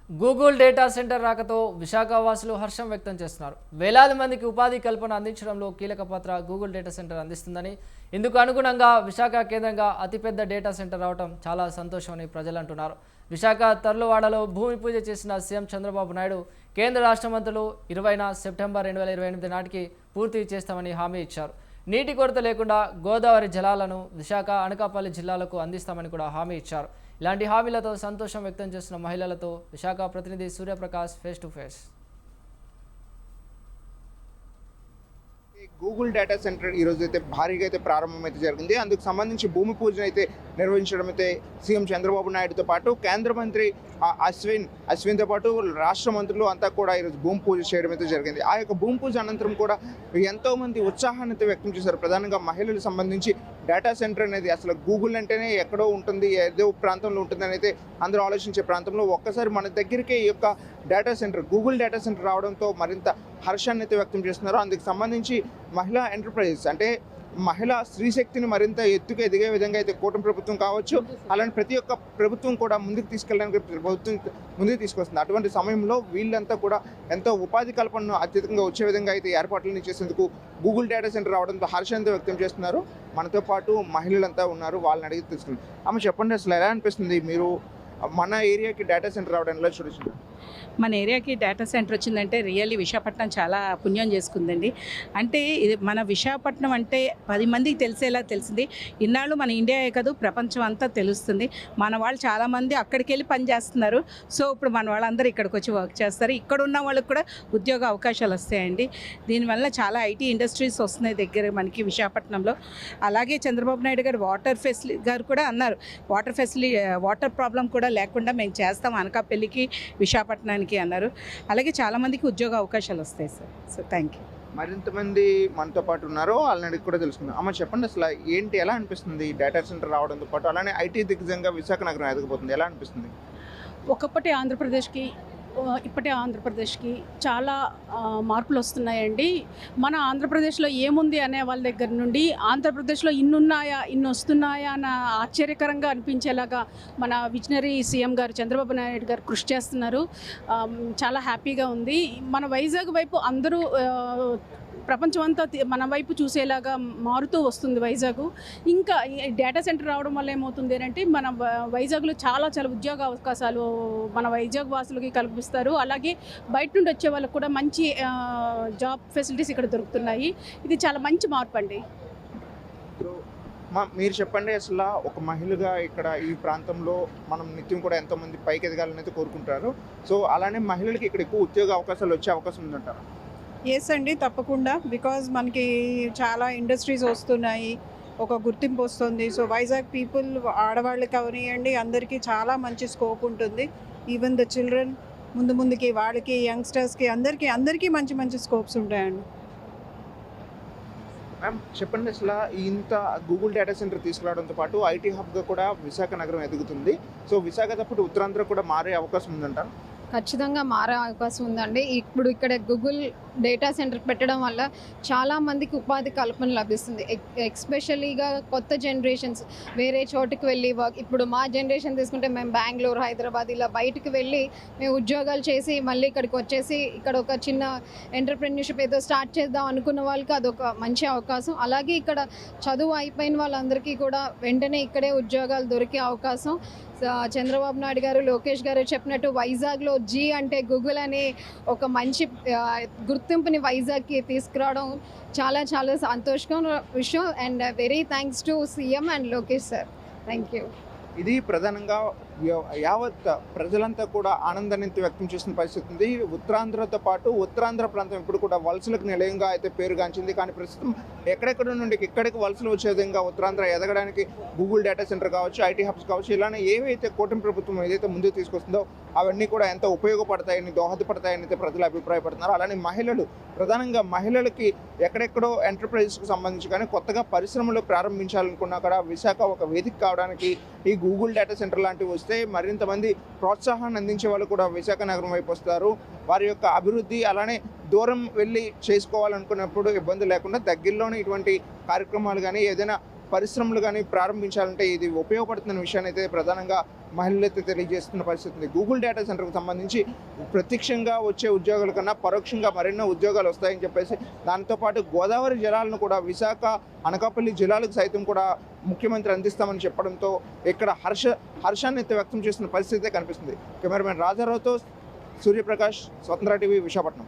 Google data centre రాకతో విశాఖ వాసులు హర్షం వ్యక్తం చేస్తున్నారు. వేలాది మందికి ఉపాధి కల్పన అందించడంలో కీలక పాత్ర గూగుల్ డేటా సెంటర్ అందిస్తుందని, ఇందుకు అనుగుణంగా విశాఖ కేంద్రంగా అతిపెద్ద డేటా సెంటర్ రావడం చాలా సంతోషమని ప్రజలు అంటున్నారు. విశాఖ తర్లువాడలో భూమి పూజ చేసిన సీఎం చంద్రబాబు నాయుడు కేంద్ర రాష్ట్ర మంత్రులు 20 సెప్టెంబర్ 2028 నాటికి పూర్తి చేస్తామని హామీ ఇచ్చారు. నీటి కొరత లేకుండా గోదావరి జలాలను విశాఖ, అనకాపల్లి జిల్లాలకు అందిస్తామని కూడా హామీ ఇచ్చారు. ఇలాంటి హామీలతో సంతోషం వ్యక్తం చేస్తున్న మహిళలతో విశాఖ ప్రతినిధి Suryaprakash face to face. Google data centre ఈరోజు అయితే భారీగా అయితే ప్రారంభం అయితే జరిగింది. అందుకు సంబంధించి భూమి పూజను అయితే నిర్వహించడం అయితే సీఎం చంద్రబాబు నాయుడుతో పాటు కేంద్ర మంత్రి అశ్విన్తో పాటు రాష్ట్ర మంత్రులు అంతా కూడా ఈరోజు భూమి పూజ చేయడం అయితే జరిగింది. ఆ యొక్క భూమి పూజ అనంతరం కూడా ఎంతోమంది ఉత్సాహాన్ని అయితే వ్యక్తం చేశారు. ప్రధానంగా మహిళలకు సంబంధించి డేటా సెంటర్ అనేది అసలు గూగుల్ అంటేనే ఎక్కడో ఉంటుంది, ఏదో ప్రాంతంలో ఉంటుందని అయితే అందరూ ఆలోచించే ప్రాంతంలో ఒక్కసారి మన దగ్గరికే ఈ యొక్క data centre, Google data centre రావడంతో మరింత హర్షాన్ని అయితే వ్యక్తం చేస్తున్నారు. అందుకు సంబంధించి మహిళా ఎంటర్ప్రైజెస్ అంటే మహిళా స్త్రీశక్తిని మరింత ఎత్తుకు ఎదిగే విధంగా అయితే కూటమి ప్రభుత్వం కావచ్చు, అలాంటి ప్రతి ఒక్క ప్రభుత్వం కూడా ముందుకు తీసుకెళ్ళడానికి ప్రభుత్వం ముందుకు తీసుకొస్తుంది. అటువంటి సమయంలో వీళ్ళంతా కూడా ఎంతో ఉపాధి కల్పనను అత్యధికంగా వచ్చే విధంగా అయితే ఏర్పాట్లను చేసేందుకు గూగుల్ డేటా సెంటర్ రావడంతో హర్షాన్ని వ్యక్తం చేస్తున్నారు. మనతో పాటు మహిళలంతా ఉన్నారు, వాళ్ళని అడిగి తెలుసుకుంది. ఆమె చెప్పండి, అసలు ఎలా అనిపిస్తుంది మీరు మన ఏరియాకి డేటా సెంటర్ రావడం ఎలా చూడొచ్చు? మన ఏరియాకి డేటా సెంటర్ వచ్చిందంటే రియల్లీ విశాఖపట్నం చాలా పుణ్యం చేసుకుందండి. అంటే ఇది మన విశాఖపట్నం అంటే 10 మందికి తెలిసేలా తెలిసింది. ఇన్నాళ్ళు మన ఇండియాయే కాదు ప్రపంచం అంతా తెలుస్తుంది. మన వాళ్ళు చాలామంది అక్కడికి వెళ్ళి పని చేస్తున్నారు. సో ఇప్పుడు మన వాళ్ళందరూ ఇక్కడికి వచ్చి వర్క్ చేస్తారు. ఇక్కడ ఉన్న వాళ్ళకి కూడా ఉద్యోగ అవకాశాలు వస్తాయండి. దీనివల్ల చాలా ఐటీ ఇండస్ట్రీస్ వస్తున్నాయి దగ్గర మనకి విశాఖపట్నంలో. అలాగే చంద్రబాబు నాయుడు గారు గారు కూడా అన్నారు, వాటర్ ప్రాబ్లం కూడా లేకుండా మేము చేస్తాం అనకాపల్లికి, విశాఖపట్నానికి అన్నారు. అలాగే చాలామందికి ఉద్యోగ అవకాశాలు వస్తాయి సార్. So thank you. మరింతమంది మనతో పాటు ఉన్నారో వాళ్ళని కూడా తెలుసుకుందాం. అమ్మ చెప్పండి, అసలు ఏంటి, ఎలా అనిపిస్తుంది డేటా సెంటర్ రావడంతో పాటు అలానే ఐటీ దిగ్గజంగా విశాఖ నగరం ఎదగబోతుంది, ఎలా అనిపిస్తుంది? ఒకప్పటి ఆంధ్రప్రదేశ్కి ఇప్పటి ఆంధ్రప్రదేశ్కి చాలా మార్పులు వస్తున్నాయండి. మన ఆంధ్రప్రదేశ్లో ఏముంది అనే వాళ్ళ దగ్గర నుండి ఆంధ్రప్రదేశ్లో ఇన్నున్నాయా, ఇన్ని వస్తున్నాయా అన్న ఆశ్చర్యకరంగా అనిపించేలాగా మన విజనరీ సీఎం గారు చంద్రబాబు నాయుడు గారు కృషి చేస్తున్నారు. చాలా హ్యాపీగా ఉంది. మన వైజాగ్ వైపు అందరూ ప్రపంచం అంతా మన వైపు చూసేలాగా మారుతూ వస్తుంది వైజాగ్. ఇంకా డేటా సెంటర్ రావడం వల్ల ఏమవుతుంది అంటే మన వైజాగ్లో చాలా ఉద్యోగ అవకాశాలు మన వైజాగ్ వాసులకి కల్పిస్తారు. అలాగే బయట నుండి వచ్చే వాళ్ళకు కూడా మంచి జాబ్ ఫెసిలిటీస్ ఇక్కడ దొరుకుతున్నాయి. ఇది చాలా మంచి మార్పు అండి. మీరు చెప్పండి, అసలు ఒక మహిళగా ఇక్కడ ఈ ప్రాంతంలో మనం నిత్యం కూడా ఎంతోమంది పైకి ఎదగాలని అయితే కోరుకుంటారు. సో అలానే మహిళలకి ఇక్కడ ఎక్కువ ఉద్యోగ అవకాశాలు వచ్చే అవకాశం ఉందంటారు? ఎస్ అండి, తప్పకుండా. బికాజ్ మనకి చాలా ఇండస్ట్రీస్ వస్తున్నాయి, ఒక గుర్తింపు వస్తుంది. సో వైజాగ్ పీపుల్, ఆడవాళ్ళకి అవనియండి, అందరికీ చాలా మంచి స్కోప్ ఉంటుంది. ఈవెన్ ద చిల్డ్రన్ ముందుకి వాళ్ళకి, యంగ్స్టర్స్కి, అందరికీ మంచి స్కోప్స్ ఉంటాయండి. మ్యామ్ చెప్పండి, అసలు ఇంత గూగుల్ డేటా సెంటర్ తీసుకురావడంతో పాటు ఐటీ హబ్గా కూడా విశాఖ నగరం ఎదుగుతుంది. సో విశాఖతో పాటు ఉత్తరాంధ్ర కూడా మారే అవకాశం ఉందంటారు? ఖచ్చితంగా మారే అవకాశం ఉందండి. ఇప్పుడు ఇక్కడ గూగుల్ డేటా సెంటర్ పెట్టడం వల్ల చాలామందికి ఉపాధి కల్పన లభిస్తుంది. ఎక్స్పెషలీగా కొత్త జనరేషన్స్ వేరే చోటుకి వెళ్ళి ఇప్పుడు మా జనరేషన్ తీసుకుంటే మేము బెంగళూరు, హైదరాబాద్ ఇలా బయటకు వెళ్ళి మేము ఉద్యోగాలు చేసి మళ్ళీ ఇక్కడికి వచ్చేసి ఇక్కడ ఒక చిన్న ఎంటర్ప్రెన్యూర్షిప్ ఏదో స్టార్ట్ చేద్దాం అనుకున్న వాళ్ళకి అదొక మంచి అవకాశం. అలాగే ఇక్కడ చదువు అయిపోయిన వాళ్ళందరికీ కూడా వెంటనే ఇక్కడే ఉద్యోగాలు దొరికే అవకాశం. చంద్రబాబు నాయుడు గారు, లోకేష్ గారు చెప్పినట్టు వైజాగ్లో జీ అంటే గూగుల్ అనే ఒక మంచి గుర్తింపుని వైజాగ్కి తీసుకురావడం చాలా సంతోషకర విషయం. And very thanks to CM and Lokesh sir. Thank you. ఇది ప్రధానంగా యావత్ ప్రజలంతా కూడా ఆనందాన్ని వ్యక్తం చేసిన పరిస్థితి ఉంది. ఉత్తరాంధ్రతో పాటు ఉత్తరాంధ్ర ప్రాంతం ఇప్పుడు కూడా వలసలకు నిలయంగా అయితే పేరుగాంచింది. కానీ ప్రస్తుతం ఎక్కడెక్కడ నుండి ఇక్కడికి వలసలు వచ్చే విధంగా ఉత్తరాంధ్ర ఎదగడానికి గూగుల్ డేటా సెంటర్ కావచ్చు, ఐటీ హబ్స్ కావచ్చు, ఇలానే ఏవైతే కూటమి ప్రభుత్వం ఏదైతే ముందుకు తీసుకొస్తుందో అవన్నీ కూడా ఎంతో ఉపయోగపడతాయని, దోహదపడతాయని అయితే ప్రజలు అభిప్రాయపడుతున్నారు. అలానే మహిళలు, ప్రధానంగా మహిళలకి ఎక్కడెక్కడో ఎంటర్ప్రైజెస్కి సంబంధించి కానీ కొత్తగా పరిశ్రమలు ప్రారంభించాలనుకున్నా కూడా విశాఖ ఒక వేదిక కావడానికి ఈ గూగుల్ డేటా సెంటర్ లాంటివి వస్తే మరింత మంది ప్రోత్సాహాన్ని అందించే వాళ్ళు కూడా విశాఖ నగరం వైపు వస్తారు. వారి యొక్క అభివృద్ధి అలానే దూరం వెళ్ళి చేసుకోవాలనుకున్నప్పుడు ఇబ్బంది లేకుండా దగ్గరలోనే ఇటువంటి కార్యక్రమాలు కానీ ఏదైనా పరిశ్రమలు కానీ ప్రారంభించాలంటే ఇది ఉపయోగపడుతున్న విషయాన్ని అయితే ప్రధానంగా మహిళలు అయితే తెలియజేస్తున్న పరిస్థితి ఉంది. గూగుల్ డేటా సెంటర్కి సంబంధించి ప్రత్యక్షంగా వచ్చే ఉద్యోగాల కన్నా పరోక్షంగా మరెన్నో ఉద్యోగాలు వస్తాయని చెప్పేసి, దాంతోపాటు గోదావరి జలాలను కూడా విశాఖ అనకాపల్లి జిల్లాలకు సైతం కూడా ముఖ్యమంత్రి అందిస్తామని చెప్పడంతో ఇక్కడ హర్షాన్ని అయితే వ్యక్తం చేస్తున్న పరిస్థితి కనిపిస్తుంది. కెమెరామెన్ రాజారావుతో సూర్యప్రకాష్, స్వతంత్ర టీవీ, విశాఖపట్నం.